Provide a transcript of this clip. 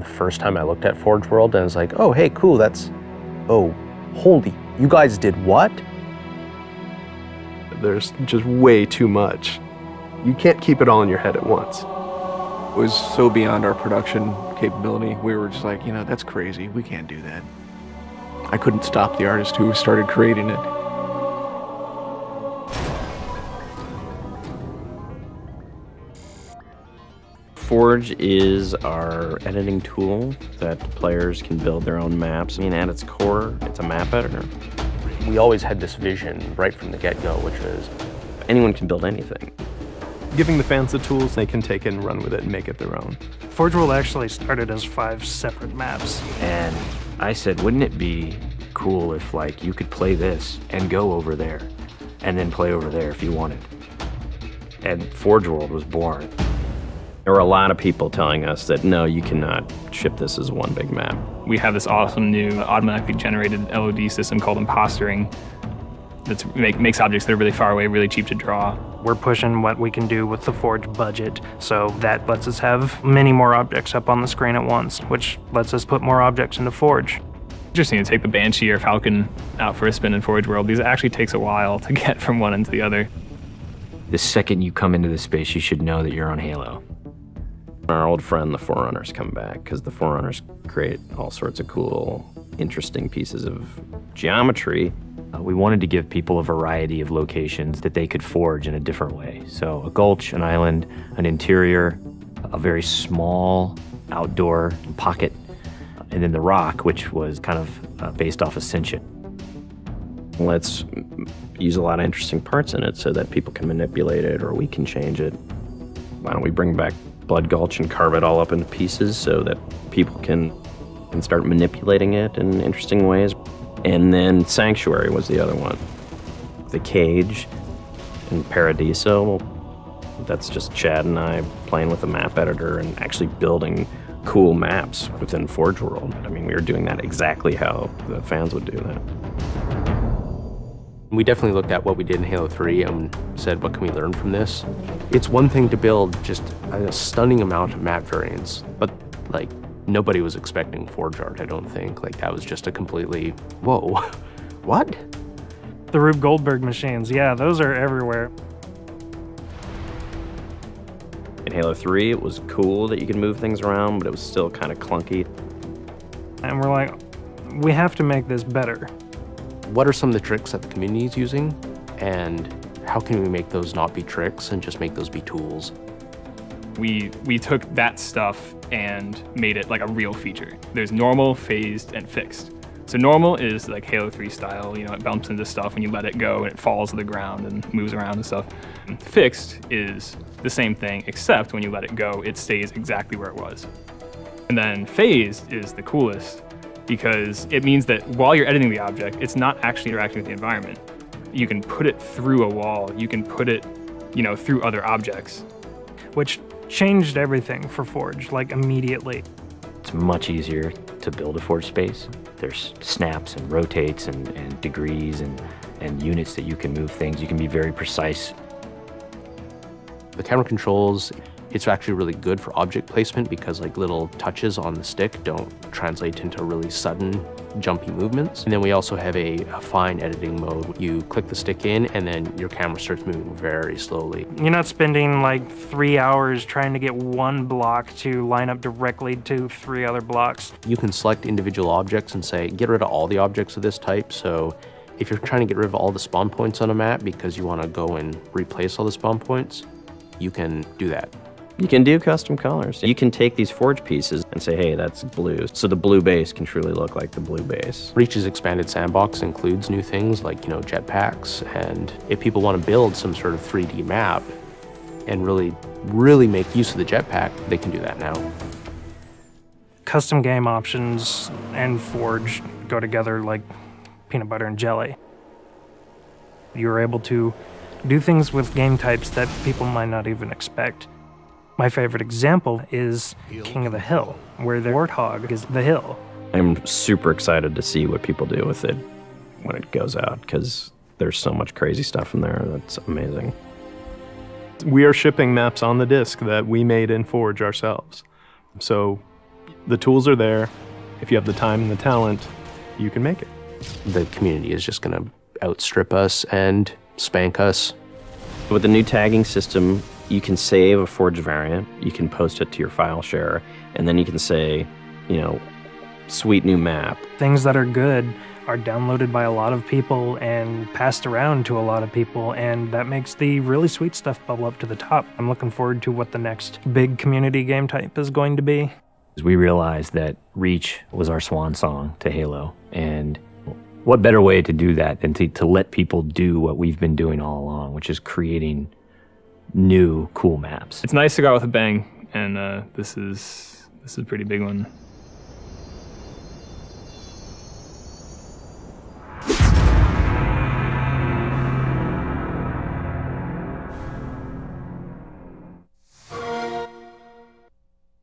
the first time I looked at Forge World and I was like, oh, hey, cool, oh, holy, you guys did what? There's just way too much. You can't keep it all in your head at once. It was so beyond our production capability. We were just like, that's crazy. We can't do that. I couldn't stop the artist who started creating it. Forge is our editing tool that players can build their own maps. At its core, it's a map editor. We always had this vision right from the get-go, which is anyone can build anything. Giving the fans the tools, they can take it and run with it and make it their own. Forge World actually started as 5 separate maps. And I said, wouldn't it be cool if you could play this and go over there and then play over there if you wanted? And Forge World was born. There were a lot of people telling us that, no, you cannot ship this as one big map. We have this awesome new automatically generated LOD system called impostering that makes objects that are really far away really cheap to draw. We're pushing what we can do with the Forge budget, so that lets us have many more objects up on the screen at once, which lets us put more objects into Forge. Interesting to take the Banshee or Falcon out for a spin in Forge World, because it actually takes a while to get from one end to the other. The second you come into this space, you should know that you're on Halo. Our old friend, the Forerunners, come back, because the Forerunners create all sorts of cool, interesting pieces of geometry. We wanted to give people a variety of locations that they could forge in a different way. So a gulch, an island, an interior, a very small outdoor pocket, and then the rock, which was kind of based off Ascension. Let's use a lot of interesting parts in it so that people can manipulate it or we can change it. Why don't we bring back Blood Gulch and carve it all up into pieces so that people can start manipulating it in interesting ways. And then Sanctuary was the other one. The Cage and Paradiso, that's just Chad and I playing with a map editor and actually building cool maps within Forge World. We were doing that exactly how the fans would do that. we definitely looked at what we did in Halo 3 and said, what can we learn from this? It's one thing to build just a stunning amount of map variants, but nobody was expecting Forge art, I don't think. That was just a completely, whoa, what? The Rube Goldberg machines, yeah, those are everywhere. In Halo 3, it was cool that you could move things around, but it was still kind of clunky. And we're like, we have to make this better. What are some of the tricks that the community is using, and how can we make those not be tricks and just make those be tools? We took that stuff and made it like a real feature. There's normal, phased, and fixed. So normal is like Halo 3 style, it bumps into stuff when you let it go and it falls to the ground and moves around and stuff. And fixed is the same thing, except when you let it go, it stays exactly where it was. And then phased is the coolest because it means that while you're editing the object, it's not actually interacting with the environment. You can put it through a wall, you can put it, through other objects. Which changed everything for Forge, immediately. It's much easier to build a Forge space. There's snaps and rotates and degrees and units that you can move things. You can be very precise. The camera controls, it's actually really good for object placement because little touches on the stick don't translate into really sudden, jumpy movements. And then we also have a fine editing mode. You click the stick in and then your camera starts moving very slowly. You're not spending 3 hours trying to get one block to line up directly to 3 other blocks. You can select individual objects and say, get rid of all the objects of this type. So if you're trying to get rid of all the spawn points on a map because you want to go and replace all the spawn points, you can do that. You can do custom colors. You can take these Forge pieces and say, hey, that's blue. So the blue base can truly look like the blue base. Reach's expanded sandbox includes new things like, jetpacks. And if people want to build some sort of 3D map and really make use of the jetpack, they can do that now. Custom game options and Forge go together like peanut butter and jelly. You're able to do things with game types that people might not even expect. My favorite example is King of the Hill, where the warthog is the hill. I'm super excited to see what people do with it when it goes out, because there's so much crazy stuff in there that's amazing. We are shipping maps on the disk that we made in Forge ourselves. So The tools are there. If you have the time and the talent, you can make it. The community is just going to outstrip us and spank us. With the new tagging system, you can save a forged variant, you can post it to your file share, and then you can say, you know, sweet new map. Things that are good are downloaded by a lot of people and passed around to a lot of people, and that makes the really sweet stuff bubble up to the top. I'm looking forward to what the next big community game type is going to be. We realized that Reach was our swan song to Halo, and what better way to do that than to let people do what we've been doing all along, which is creating new, cool maps. It's nice to go out with a bang, and this is a pretty big one.